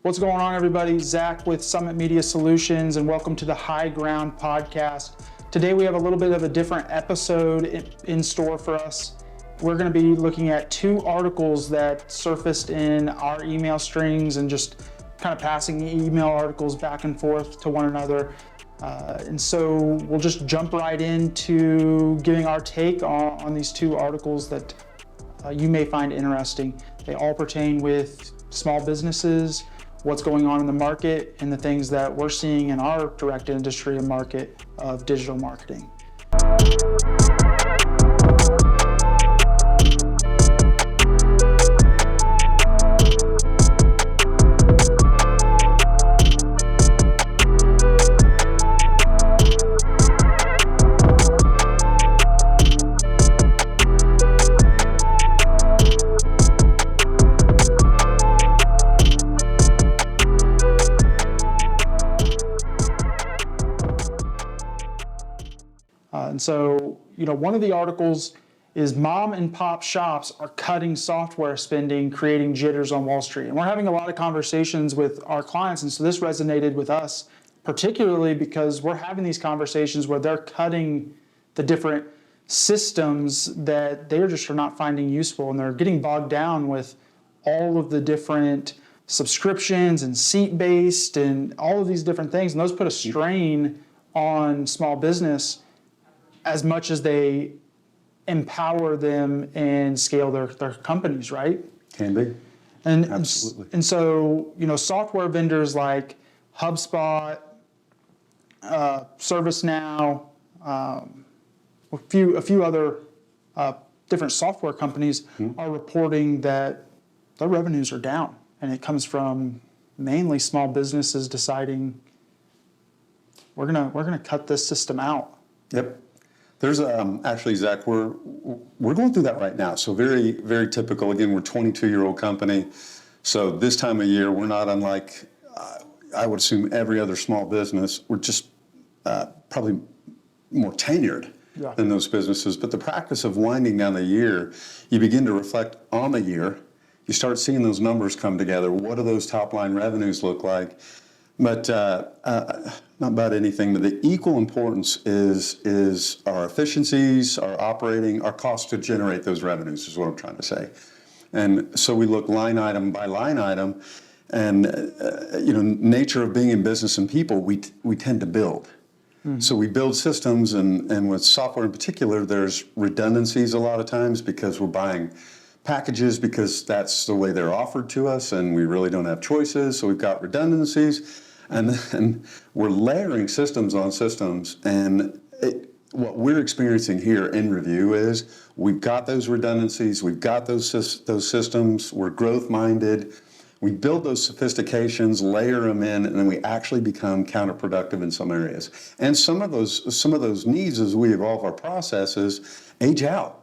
What's going on, everybody? Zach with Summit Media Solutions, and welcome to the High Ground podcast. Today we have a little bit of a different episode in store for us. We're going to be looking at two articles that surfaced in our email strings and just kind of passing email articles back and forth to one another. And so we'll just jump right into giving our take on these two articles that you may find interesting. They all pertain with small businesses, what's going on in the market, and the things that we're seeing in our direct industry and market of digital marketing. And so, one of the articles is mom and pop shops are cutting software spending, creating jitters on Wall Street. And we're having a lot of conversations with our clients. And so this resonated with us, particularly because we're having these conversations where they're cutting the different systems that they're just are not finding useful. And they're getting bogged down with all of the different subscriptions and seat-based and all of these different things. And those put a strain on small business as much as they empower them and scale their companies, right? Can be. Absolutely. And so, software vendors like HubSpot, ServiceNow, a few other different software companies are reporting that their revenues are down, and it comes from mainly small businesses deciding we're gonna cut this system out. Yep. There's actually, Zach, we're going through that right now. So very, very typical. Again, we're a 22-year-old company. So this time of year, we're not unlike, I would assume, every other small business. We're just probably more tenured than those businesses. But the practice of winding down the year, you begin to reflect on the year. You start seeing those numbers come together. What do those top-line revenues look like? But not about anything, but the equal importance is our efficiencies, our operating, our cost to generate those revenues is what I'm trying to say. And so we look line item by line item, and nature of being in business and people, we tend to build. Mm-hmm. So we build systems, and with software in particular, there's redundancies a lot of times because we're buying packages because that's the way they're offered to us, and we really don't have choices, so we've got redundancies. And then we're layering systems on systems, and what we're experiencing here in review is we've got those redundancies, we've got those systems, we're growth-minded, we build those sophistications, layer them in, and then we actually become counterproductive in some areas. And some of those needs, as we evolve our processes, age out.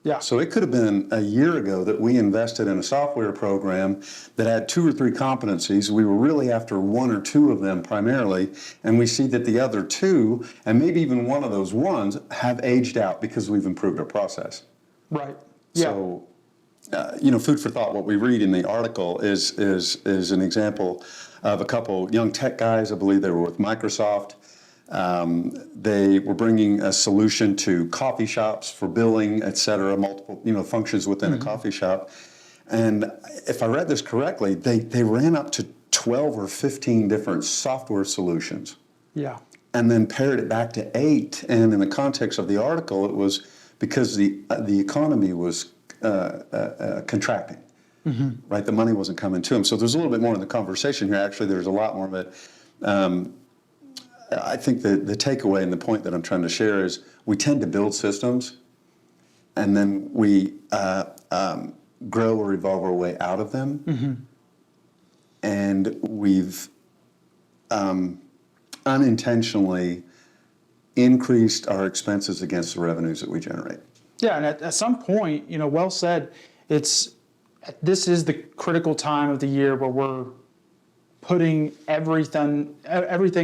Yeah. So it could have been a year ago that we invested in a software program that had 2 or 3 competencies. We were really after 1 or 2 of them primarily, and we see that the other 2, and maybe even one of those ones, have aged out because we've improved our process. Right. Yeah. So, food for thought. What we read in the article is an example of a couple young tech guys. I believe they were with Microsoft. They were bringing a solution to coffee shops for billing, et cetera, multiple functions within a coffee shop. And if I read this correctly, they ran up to 12 or 15 different software solutions. Yeah. And then pared it back to 8. And in the context of the article, it was because the economy was contracting. Mm-hmm. Right? The money wasn't coming to them. So there's a little bit more in the conversation here. Actually, there's a lot more of it. I think the takeaway and the point that I'm trying to share is we tend to build systems, and then we grow or evolve our way out of them. Mm-hmm. And we've unintentionally increased our expenses against the revenues that we generate. Yeah, and at some point, well said, this is the critical time of the year where we're putting everything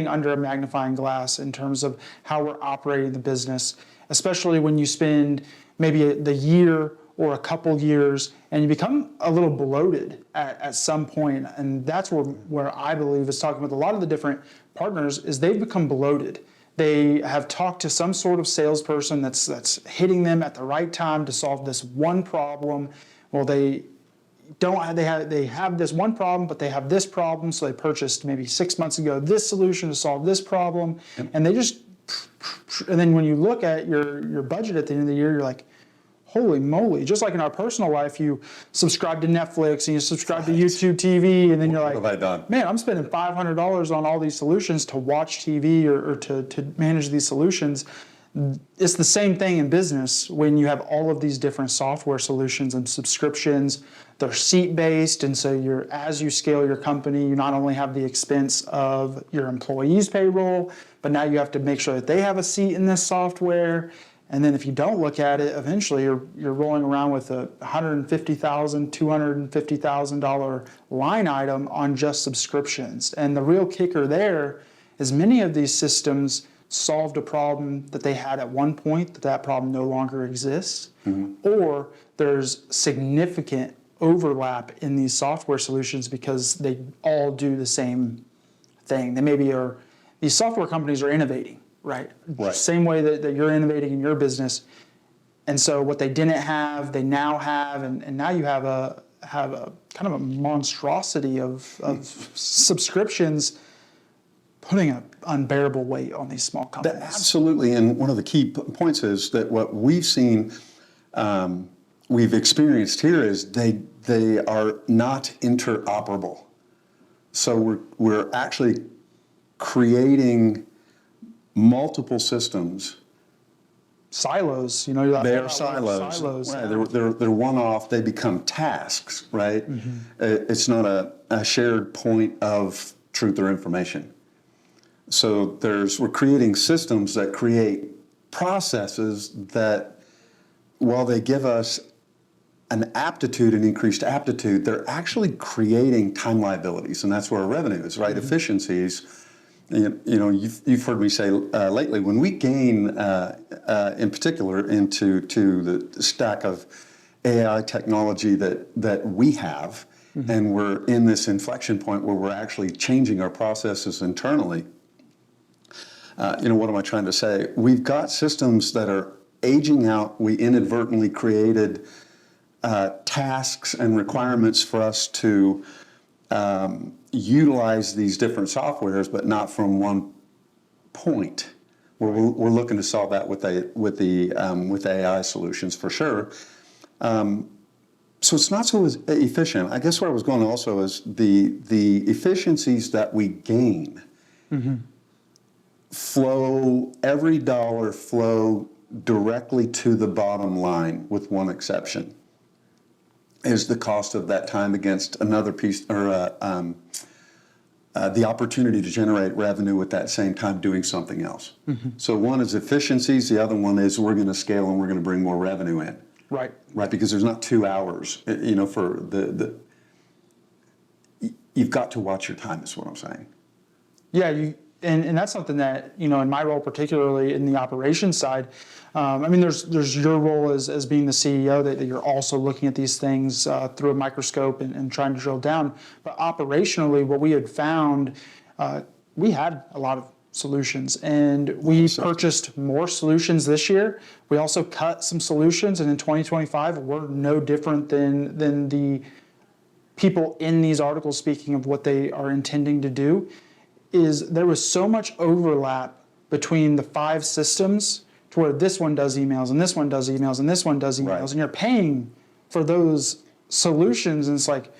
under a magnifying glass in terms of how we're operating the business, especially when you spend maybe the year or a couple years, and you become a little bloated at some point. And that's where I believe is talking with a lot of the different partners is they've become bloated. They have talked to some sort of salesperson that's hitting them at the right time to solve this one problem. Well, they have this one problem, but they have this problem, so they purchased maybe 6 months ago this solution to solve this problem, and then when you look at your budget at the end of the year, you're like, holy moly! Just like in our personal life, you subscribe to Netflix and you subscribe to YouTube TV, and then you're like, what have I done? Man, I'm spending $500 on all these solutions to watch TV or to manage these solutions. It's the same thing in business when you have all of these different software solutions and subscriptions. They're seat-based, and so as you scale your company, you not only have the expense of your employees' payroll, but now you have to make sure that they have a seat in this software. And then if you don't look at it, eventually you're rolling around with a $150,000, $250,000 line item on just subscriptions. And the real kicker there is many of these systems solved a problem that they had at one point, that problem no longer exists, or there's significant overlap in these software solutions because they all do the same thing. These software companies are innovating. Right. Same way that you're innovating in your business. And so what they didn't have, they now have, and now you have a kind of a monstrosity of subscriptions putting an unbearable weight on these small companies. Absolutely. And one of the key points is that what we've seen, we've experienced here is they are not interoperable. So we're actually creating multiple systems. Silos, They are silos. Right. They're one-off. They become tasks, right? It's not a shared point of truth or information. So we're creating systems that create processes that, while they give us an increased aptitude, they're actually creating time liabilities, and that's where our revenue is, right? Efficiencies. You've heard me say lately, when we gain, in particular, into the stack of AI technology that we have, and we're in this inflection point where we're actually changing our processes internally. What am I trying to say? We've got systems that are aging out. We inadvertently created tasks and requirements for us to utilize these different softwares, but not from one point. We're looking to solve that with AI solutions for sure. So it's not so efficient. I guess where I was going also is the efficiencies that we gain every dollar flow directly to the bottom line, with one exception. Is the cost of that time against another piece, or the opportunity to generate revenue at that same time doing something else. So one is efficiencies, the other one is we're going to scale and we're going to bring more revenue in. Right. Because there's not 2 hours, for you've got to watch your time, is what I'm saying. Yeah, and that's something that, in my role, particularly in the operations side, there's your role as being the CEO, that you're also looking at these things through a microscope and trying to drill down. But operationally, what we had found, we had a lot of solutions, and we purchased more solutions this year. We also cut some solutions, and in 2025, we're no different than the people in these articles speaking of what they are intending to do. There was so much overlap between the 5 systems to where this one does emails and this one does emails and this one does emails, and you're paying for those solutions, and it's like,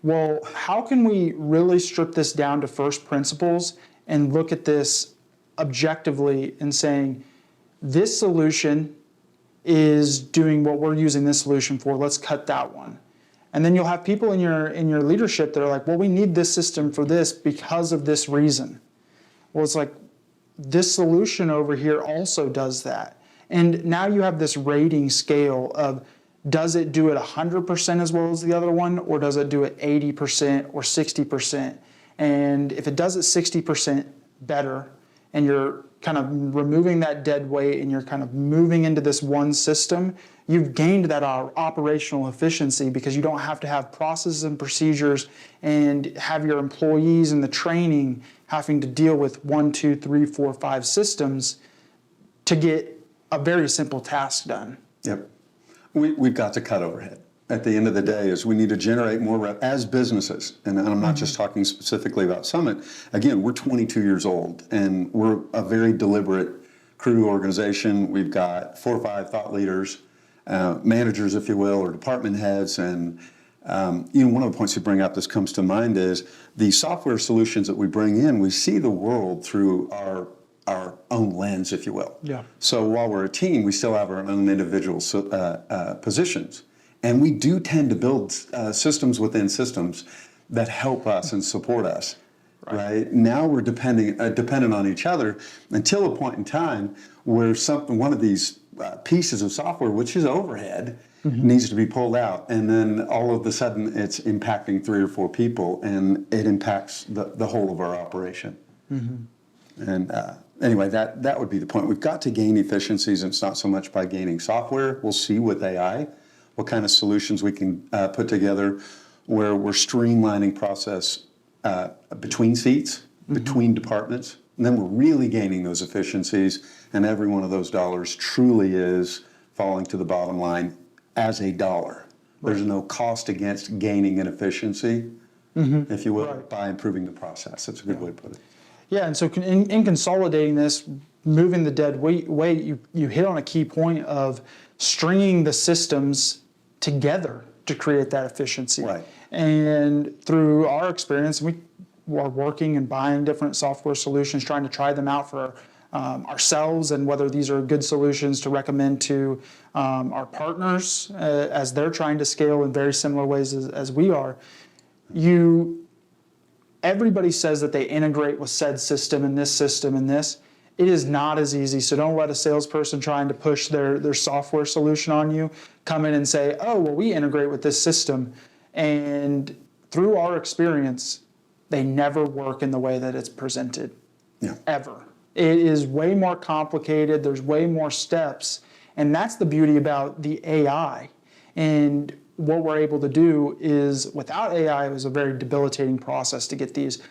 well, how can we really strip this down to first principles and look at this objectively and saying, this solution is doing what we're using this solution for, let's cut that one. And then you'll have people in your leadership that are like, well, we need this system for this because of this reason. Well, it's like, this solution over here also does that. And now you have this rating scale of, does it do it 100% as well as the other one, or does it do it 80% or 60%? And if it does it 60% better, and you're kind of removing that dead weight and you're kind of moving into this one system, you've gained that operational efficiency because you don't have to have processes and procedures and have your employees and the training having to deal with 1, 2, 3, 4, 5 systems to get a very simple task done. Yep. We've got to cut overhead. At the end of the day, is we need to generate more as businesses, and I'm not just talking specifically about Summit. Again, we're 22 years old, and we're a very deliberate crew organization. We've got 4 or 5 thought leaders, managers, if you will, or department heads, and one of the points you bring up, this comes to mind, is the software solutions that we bring in. We see the world through our own lens, if you will. Yeah. So while we're a team, we still have our own individual positions. And we do tend to build systems within systems that help us and support us, right? Now we're dependent on each other until a point in time where one of these pieces of software, which is overhead, needs to be pulled out. And then all of a sudden it's impacting 3 or 4 people, and it impacts the whole of our operation. And anyway, that would be the point. We've got to gain efficiencies, and it's not so much by gaining software. We'll see with AI what kind of solutions we can put together where we're streamlining process between seats, between departments, and then we're really gaining those efficiencies, and every one of those dollars truly is falling to the bottom line as a dollar. There's no cost against gaining an efficiency, if you will, by improving the process. That's a good way to put it. Yeah, and so in consolidating this, moving the dead weight, you hit on a key point of stringing the systems together to create that efficiency. Right. And through our experience, we are working and buying different software solutions, trying to try them out for ourselves and whether these are good solutions to recommend to our partners as they're trying to scale in very similar ways as we are. Everybody says that they integrate with said system and this system and this. It is not as easy, so don't let a salesperson trying to push their software solution on you come in and say, oh, well, we integrate with this system. And through our experience, they never work in the way that it's presented, ever. It is way more complicated, there's way more steps, and that's the beauty about the AI. And what we're able to do is, without AI, it was a very debilitating process to get these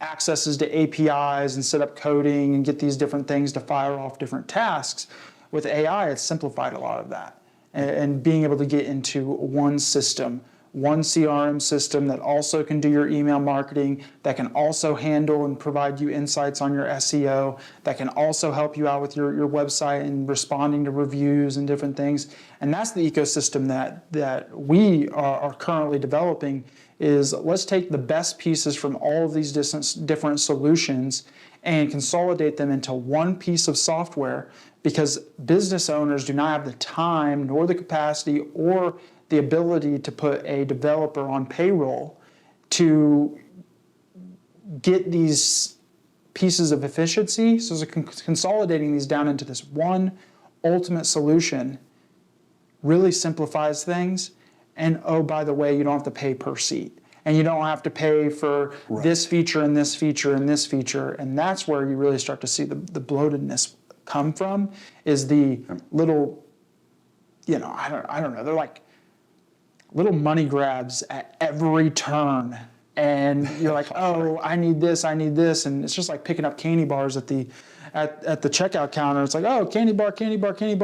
accesses to APIs and set up coding and get these different things to fire off different tasks. With AI, it's simplified a lot of that. And being able to get into one system, one CRM system that also can do your email marketing, that can also handle and provide you insights on your SEO, that can also help you out with your website and responding to reviews and different things. And that's the ecosystem that we are currently developing. Is let's take the best pieces from all of these different solutions and consolidate them into one piece of software, because business owners do not have the time nor the capacity or the ability to put a developer on payroll to get these pieces of efficiency. So consolidating these down into this one ultimate solution really simplifies things. And oh, by the way, you don't have to pay per seat. And you don't have to pay for this feature and this feature and this feature. And that's where you really start to see the bloatedness come from, is the little, I don't know, they're like little money grabs at every turn. And you're like, oh, I need this. And it's just like picking up candy bars at the checkout counter. It's like, oh, candy bar.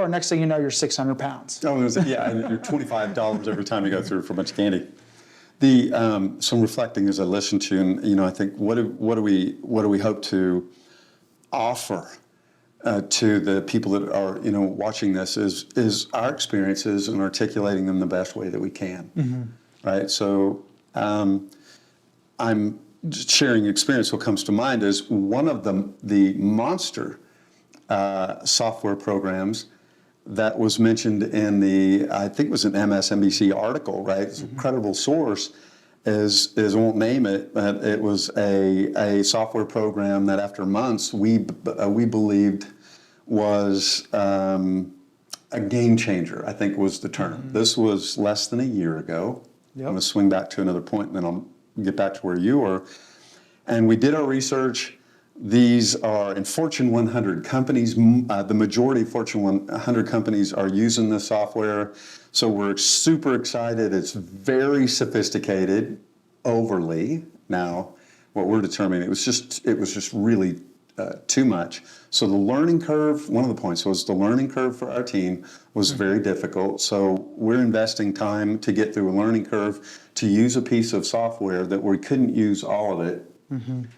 Next thing you know, you're 600 pounds. Oh, yeah, and you're $25 every time you go through for a bunch of candy. Some reflecting as I listen to you, and I think what do we hope to offer to the people that are watching this is our experiences and articulating them the best way that we can, right? So I'm just sharing experience. What comes to mind is one of the monster software programs that was mentioned in I think it was an MSNBC article, right? It's a credible source. I won't name it, but it was a software program that after months we believed was a game changer, I think was the term. This was less than a year ago. I'm going to swing back to another point, and then I'll get back to where you were. And we did our research. These are in Fortune 100 companies. The majority of Fortune 100 companies are using this software. So we're super excited. It's very sophisticated, overly. Now, what we're determining, it was just really too much. So the learning curve, one of the points was the learning curve for our team was very difficult. So we're investing time to get through a learning curve to use a piece of software that we couldn't use all of it.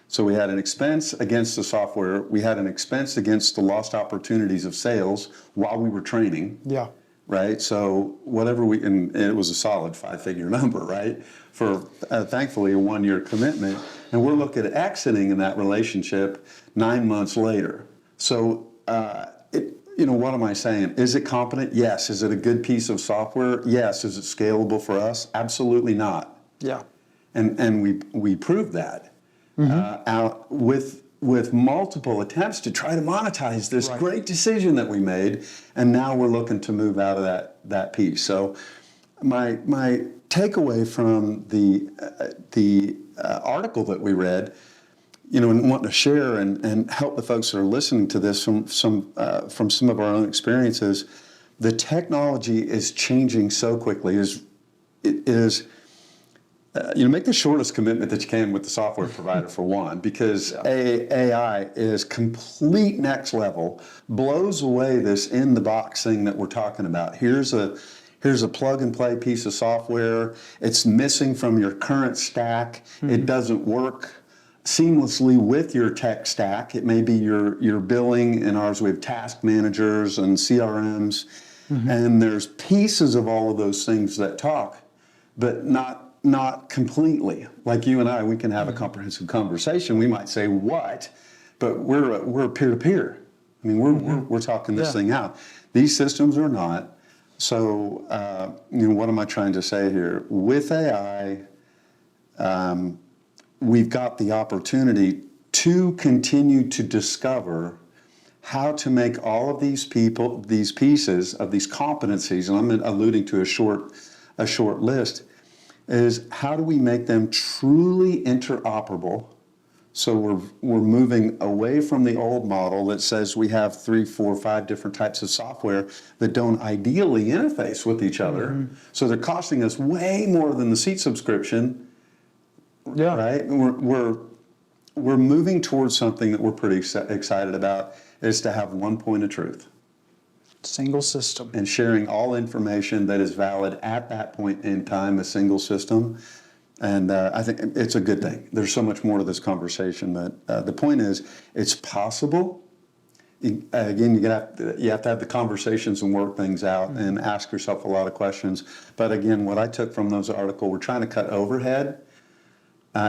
So we had an expense against the software. We had an expense against the lost opportunities of sales while we were training. Yeah. Right. So whatever and it was a solid 5-figure number, right? For thankfully a 1-year commitment. And we're looking at exiting in that relationship 9 months later. So, what am I saying? Is it competent? Yes. Is it a good piece of software? Yes. Is it scalable for us? Absolutely not. Yeah. And we proved that. Out with multiple attempts to try to monetize this great decision that we made, and now we're looking to move out of that piece. So my takeaway from the article that we read, and wanting to share and help the folks that are listening to this from some of our own experiences, the technology is changing so quickly. Make the shortest commitment that you can with the software provider for one, because AI is complete next level, blows away this in-the-box thing that we're talking about. Here's a plug-and-play piece of software. It's missing from your current stack. It doesn't work seamlessly with your tech stack. It may be your billing. In ours, we have task managers and CRMs. And there's pieces of all of those things that talk, but not completely. Like you and I, we can have a comprehensive conversation. We might say what, but we're peer-to-peer. I mean, we're talking this thing out. These systems are not. So, what am I trying to say here? With AI, we've got the opportunity to continue to discover how to make all of these pieces of these competencies, and I'm alluding to a short list, is how do we make them truly interoperable? So we're moving away from the old model that says we have 3, 4, 5 different types of software that don't ideally interface with each other. So they're costing us way more than the seat subscription. Yeah. Right? We're moving towards something that we're pretty excited about, is to have one point of truth. Single system. And sharing all information that is valid at that point in time, a single system. And I think it's a good thing. There's so much more to this conversation, but the point is, it's possible. Again, you have to have the conversations and work things out and ask yourself a lot of questions. But again, what I took from those articles, we're trying to cut overhead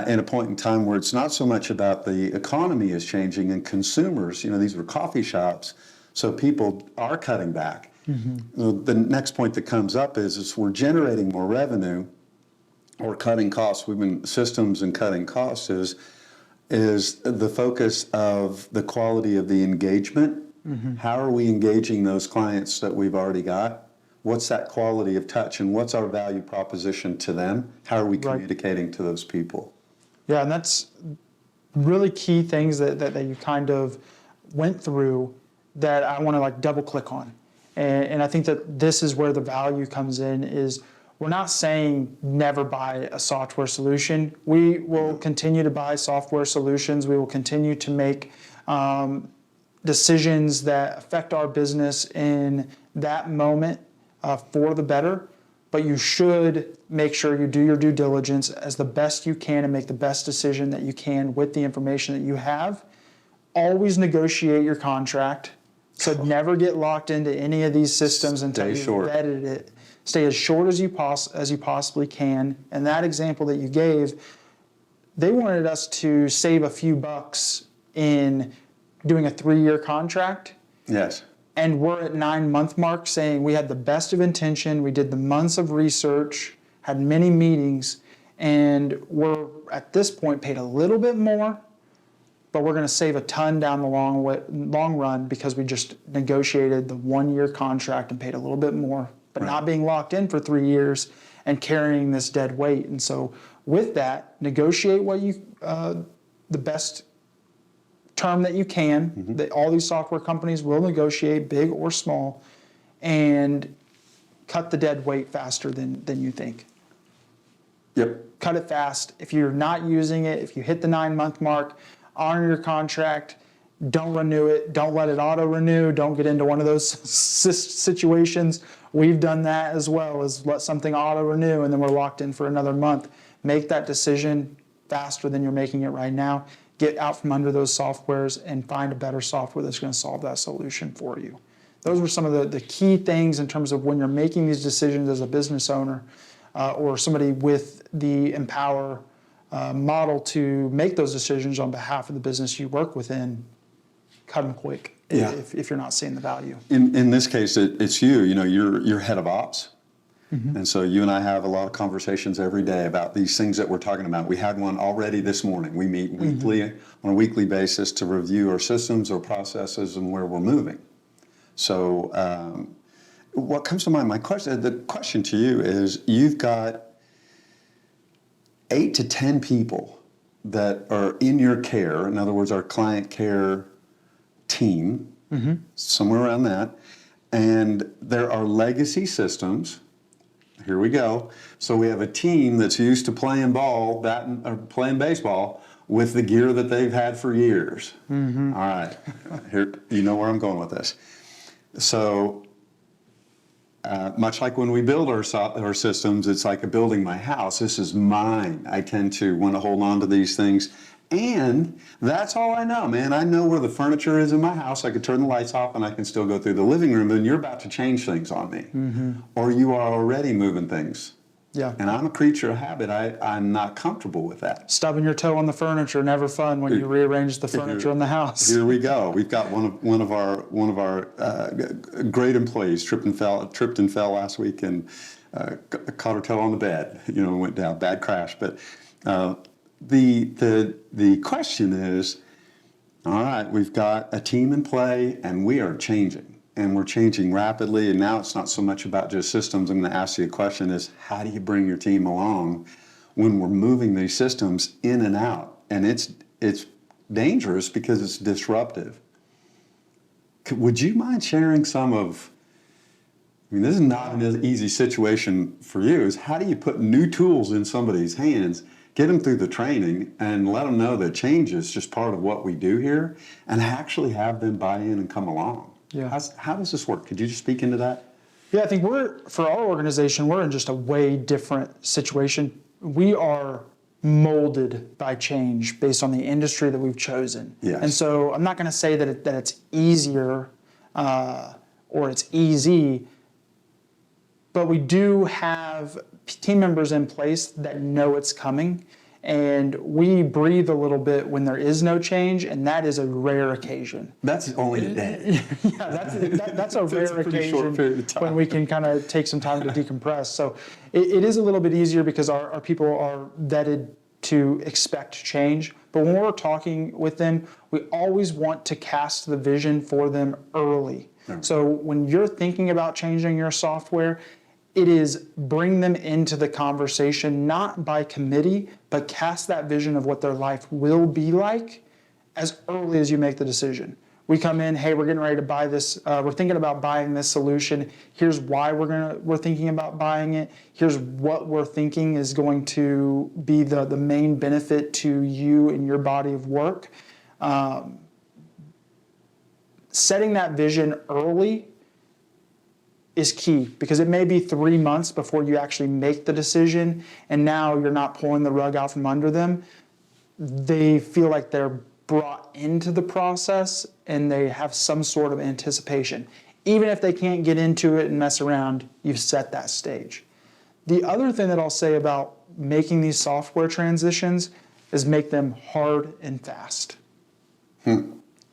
in a point in time where it's not so much about the economy is changing and consumers, these were coffee shops, so people are cutting back. The next point that comes up is we're generating more revenue or cutting costs. Systems and cutting costs is the focus of the quality of the engagement. How are we engaging those clients that we've already got? What's that quality of touch, and what's our value proposition to them? How are we communicating to those people? Yeah, and that's really key things that you kind of went through that I want to double click on. And I think that this is where the value comes in, is we're not saying never buy a software solution. We will continue to buy software solutions. We will continue to make decisions that affect our business in that moment for the better. But you should make sure you do your due diligence as the best you can and make the best decision that you can with the information that you have. Always negotiate your contract. So never get locked into any of these systems until you've vetted it. Stay as short as you possibly can. And that example that you gave, they wanted us to save a few bucks in doing a 3-year contract. Yes. And we're at 9-month mark saying we had the best of intention, we did the months of research, had many meetings, and we're at this point paid a little bit more, but we're going to save a ton down the long run because we just negotiated the 1-year contract and paid a little bit more, but not being locked in for 3 years and carrying this dead weight. And so with that, negotiate what you the best term that you can. That all these software companies will negotiate, big or small, and cut the dead weight faster than you think. Yep. Cut it fast. If you're not using it, if you hit the 9-month mark, honor your contract. Don't renew it. Don't let it auto-renew. Don't get into one of those situations. We've done that as well, is let something auto-renew and then we're locked in for another month. Make that decision faster than you're making it right now. Get out from under those softwares and find a better software that's going to solve that solution for you. Those were some of the key things in terms of when you're making these decisions as a business owner or somebody with the Empower model to make those decisions on behalf of the business you work within. Cut them quick if you're not seeing the value. In this case, it's you. You're head of ops. And so you and I have a lot of conversations every day about these things that we're talking about. We had one already this morning. We meet weekly on a weekly basis to review our systems, our processes, and where we're moving. So what comes to mind, the question to you is, you've got 8 to 10 people that are in your care. In other words, our client care team, somewhere around that. And there are legacy systems. Here we go. So we have a team that's used to playing ball, batting, or playing baseball with the gear that they've had for years. All right. Here, you know where I'm going with this. So much like when we build our systems, it's like building my house. This is mine. I tend to want to hold on to these things. And that's all I know, man. I know where the furniture is in my house. I could turn the lights off and I can still go through the living room, and you're about to change things on me. Or you are already moving things. Yeah. And I'm a creature of habit. I'm not comfortable with that. Stubbing your toe on the furniture, never fun when you rearrange the furniture in the house. Here we go. We've got one of our great employees tripped and fell last week and caught her toe on the bed. Went down, bad crash. But the question is, all right, we've got a team in play and we are changing. And we're changing rapidly, and now it's not so much about just systems. I'm going to ask you a question is, how do you bring your team along when we're moving these systems in and out? And it's dangerous because it's disruptive. Would you mind sharing some of, this is not an easy situation for you, is how do you put new tools in somebody's hands, get them through the training, and let them know that change is just part of what we do here, and actually have them buy in and come along? Yeah. How does this work? Could you just speak into that? Yeah, I think for our organization, we're in just a way different situation. We are molded by change based on the industry that we've chosen. Yes. And so I'm not going to say that it's easier or it's easy, but we do have team members in place that know it's coming. And we breathe a little bit when there is no change, and that is a rare occasion. That's only a day. That's a rare a pretty short period of occasion time. when we can kind of take some time to decompress. So it is a little bit easier because our people are vetted to expect change. But when we're talking with them, we always want to cast the vision for them early. Right. So when you're thinking about changing your software, it is bring them into the conversation, not by committee, but cast that vision of what their life will be like as early as you make the decision. We come in, hey, we're getting ready to buy this. We're thinking about buying this solution. Here's why we're thinking about buying it. Here's what we're thinking is going to be the main benefit to you and your body of work. Setting that vision early is key, because it may be 3 months before you actually make the decision, and now you're not pulling the rug out from under them. They feel like they're brought into the process and they have some sort of anticipation. Even if they can't get into it and mess around, you've set that stage. The other thing that I'll say about making these software transitions is make them hard and fast.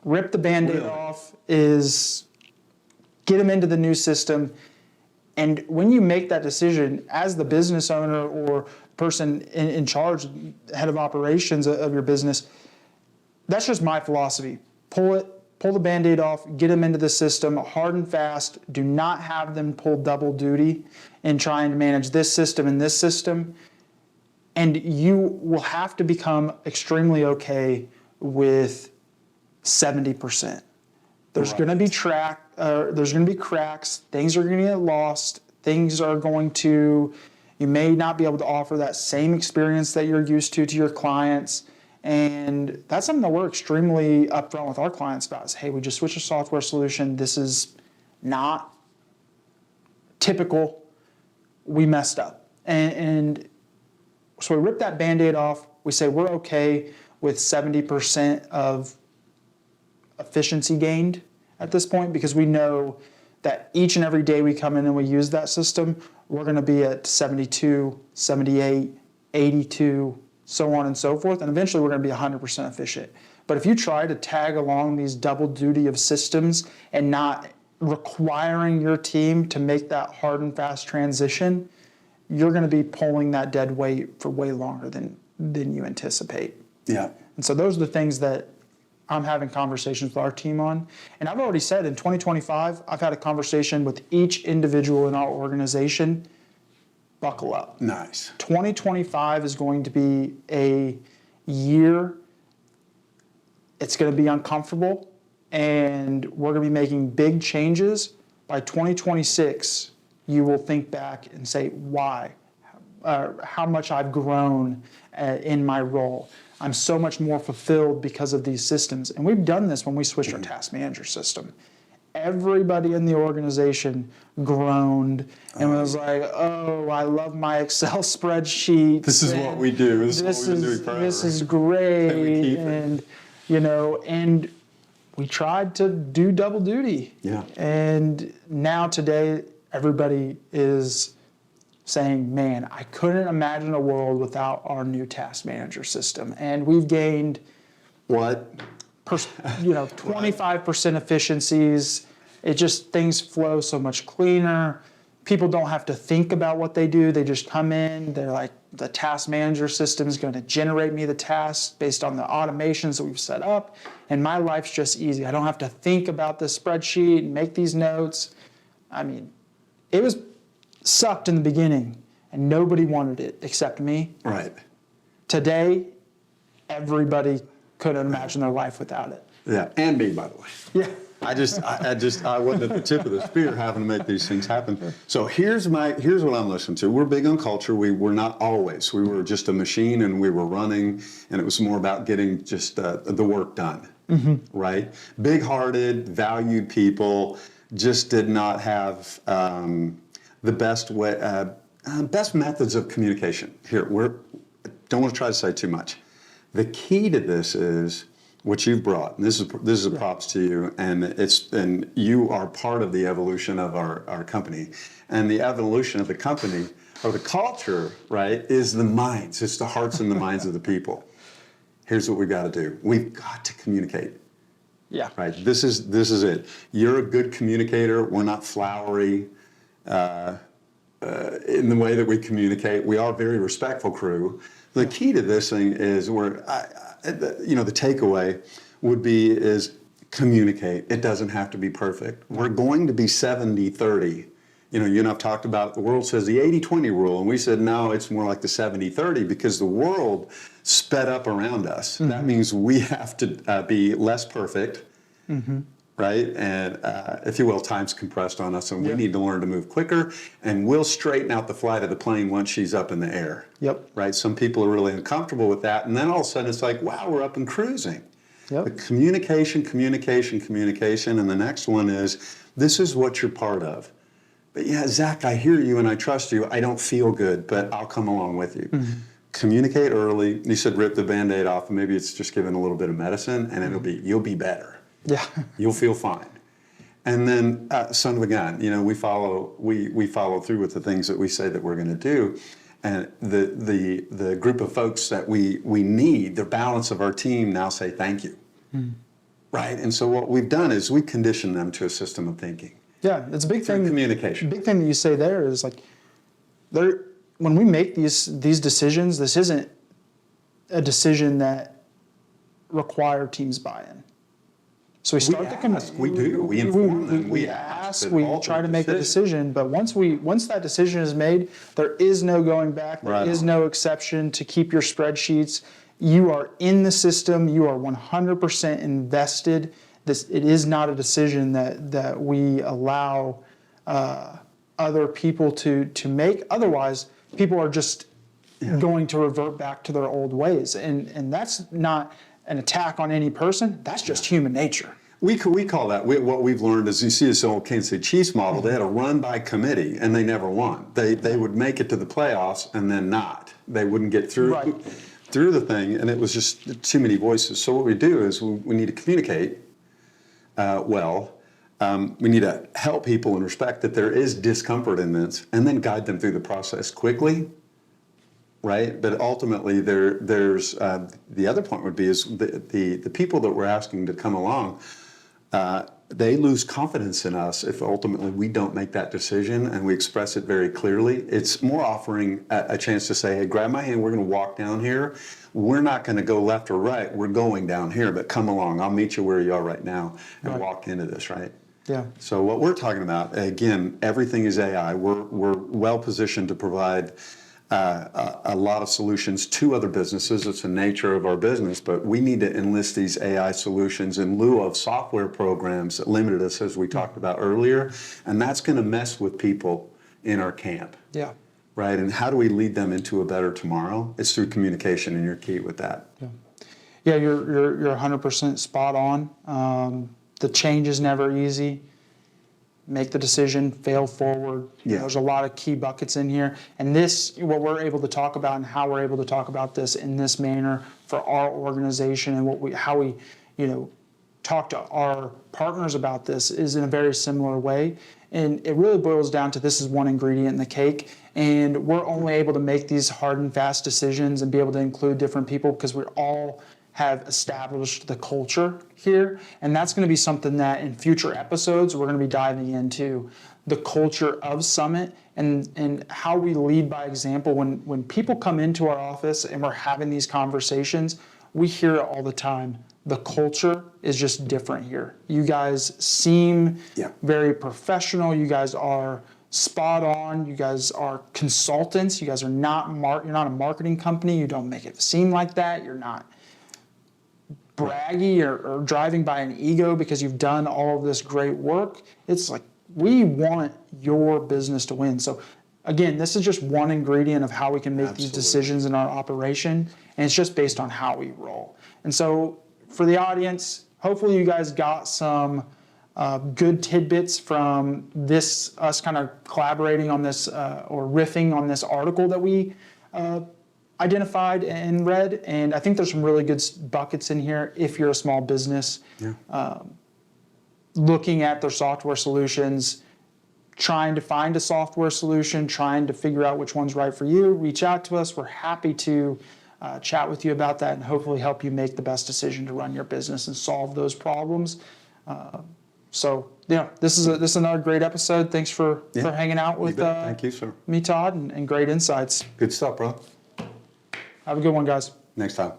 Rip the Band-Aid off is get them into the new system. And when you make that decision as the business owner or person in charge, head of operations of your business, that's just my philosophy. Pull the Band-Aid off, get them into the system hard and fast. Do not have them pull double duty in trying to manage this system and this system. And you will have to become extremely okay with 70%. There's going to be there's going to be cracks. Things are going to get lost. Things are going to, you may not be able to offer that same experience that you're used to your clients. And that's something that we're extremely upfront with our clients about is, hey, we just switched a software solution. This is not typical. We messed up. And so we rip that Band-Aid off. We say we're okay with 70% of efficiency gained at this point, because we know that each and every day we come in and we use that system, we're going to be at 72, 78, 82, so on and so forth, and eventually we're going to be 100% efficient. But if you try to tag along these double duty of systems and not requiring your team to make that hard and fast transition, you're going to be pulling that dead weight for way longer than you anticipate. Yeah. And so those are the things that I'm having conversations with our team on. And I've already said in 2025, I've had a conversation with each individual in our organization. Buckle up. Nice. 2025 is going to be a year. It's going to be uncomfortable, and we're going to be making big changes. By 2026, you will think back and say, why? How much I've grown in my role. I'm so much more fulfilled because of these systems. And we've done this when we switched our task manager system. Everybody in the organization groaned and was like, oh, I love my Excel spreadsheet. This is what we do. This is what we've been doing forever. This is great. And, and we tried to do double duty. Yeah. And now today, everybody is saying, man, I couldn't imagine a world without our new task manager system. And we've gained 25% efficiencies. It just, things flow so much cleaner. People don't have to think about what they do. They just come in. They're like, the task manager system is going to generate me the tasks based on the automations that we've set up. And my life's just easy. I don't have to think about this spreadsheet and make these notes. I mean, it was sucked in the beginning, and nobody wanted it except me. Right. Today, everybody couldn't imagine their life without it. Yeah, and me, by the way. Yeah. I wasn't at the tip of the spear having to make these things happen. So here's what I'm listening to. We're big on culture. We were not always. We were just a machine, and we were running, and it was more about getting just the work done. Mm-hmm. Right? Big-hearted, valued people, just did not have the best methods of communication. Here, don't want to try to say too much. The key to this is what you've brought. And this is a props to you, and you are part of the evolution of our company. And the evolution of the company, or the culture, right, is the minds. It's the hearts and the minds of the people. Here's what we've got to do. We've got to communicate. Yeah. Right. This is it. You're a good communicator. We're not flowery in the way that we communicate. We are a very respectful crew. The key to this thing is the takeaway would be is communicate. It doesn't have to be perfect. We're going to be 70-30. You and I've talked about, the world says the 80-20 rule, and we said, no, it's more like the 70-30 because the world sped up around us. Mm-hmm. That means we have to be less perfect, mm-hmm. right? And if you will, time's compressed on us, and we need to learn to move quicker, and we'll straighten out the flight of the plane once she's up in the air. Yep. Right? Some people are really uncomfortable with that, and then all of a sudden it's like, wow, we're up and cruising. Yep. But communication, and the next one is, this is what you're part of. But yeah, Zach, I hear you and I trust you. I don't feel good, but I'll come along with you. Mm-hmm. Communicate early. You said rip the Band-Aid off, and maybe it's just giving a little bit of medicine, and you'll be better. Yeah. You'll feel fine. And then, son of a gun, we follow through with the things that we say that we're going to do. And the group of folks that we need, the balance of our team now say thank you. Mm. Right? And so what we've done is we condition them to a system of thinking. Yeah, it's a big thing. Communication. Big thing that you say there is like, when we make these decisions, this isn't a decision that require teams buy-in. So we start We do. We inform them. We ask. We try to make a decision. But once that decision is made, there is no going back. There is no exception to keep your spreadsheets. You are in the system. You are 100% invested. It is not a decision that we allow other people to make. Otherwise, people are just going to revert back to their old ways. And that's not an attack on any person. That's just human nature. We call that, what we've learned is, you see this old Kansas City Chiefs model, they had a run by committee and they never won. They would make it to the playoffs and then not. They wouldn't get through the thing, and it was just too many voices. So what we do is we need to communicate well. We need to help people and respect that there is discomfort in this, and then guide them through the process quickly. Right, but ultimately, there's the other point would be is the people that we're asking to come along, they lose confidence in us if ultimately we don't make that decision and we express it very clearly. It's more offering a chance to say, hey, grab my hand, we're going to walk down here. We're not going to go left or right, we're going down here, but come along, I'll meet you where you are right now and walk into this, right? Yeah. So what we're talking about, again, everything is AI. We're well positioned to provide a lot of solutions to other businesses. It's the nature of our business, but we need to enlist these AI solutions in lieu of software programs that limited us, as we talked about earlier, and that's going to mess with people in our camp. Yeah. Right, and how do we lead them into a better tomorrow? It's through communication, and you're key with that. Yeah, you're 100% spot on. The change is never easy. Make the decision, fail forward. There's a lot of key buckets in here. And what we're able to talk about and how we're able to talk about this in this manner for our organization and how we talk to our partners about this is in a very similar way. And it really boils down to, this is one ingredient in the cake. And we're only able to make these hard and fast decisions and be able to include different people because we all have established the culture here. And that's going to be something that in future episodes, we're going to be diving into the culture of Summit and how we lead by example. When people come into our office and we're having these conversations, we hear it all the time. The culture is just different here. You guys seem very professional. You guys are spot on. You guys are consultants. You guys are not you're not a marketing company. You don't make it seem like that. You're not braggy or driving by an ego because you've done all of this great work. It's like, we want your business to win. So again, this is just one ingredient of how we can make these decisions in our operation, and it's just based on how we roll. And so for the audience, hopefully you guys got some good tidbits from us kind of collaborating on this or riffing on this article that we identified and read. And I think there's some really good buckets in here if you're a small business looking at their software solutions, trying to find a software solution, trying to figure out which one's right for you. Reach out to us. We're happy to chat with you about that and hopefully help you make the best decision to run your business and solve those problems. This is another great episode. Thanks for hanging out with Thank you, sir. me, Todd, and great insights. Good stuff, bro. Have a good one, guys. Next time.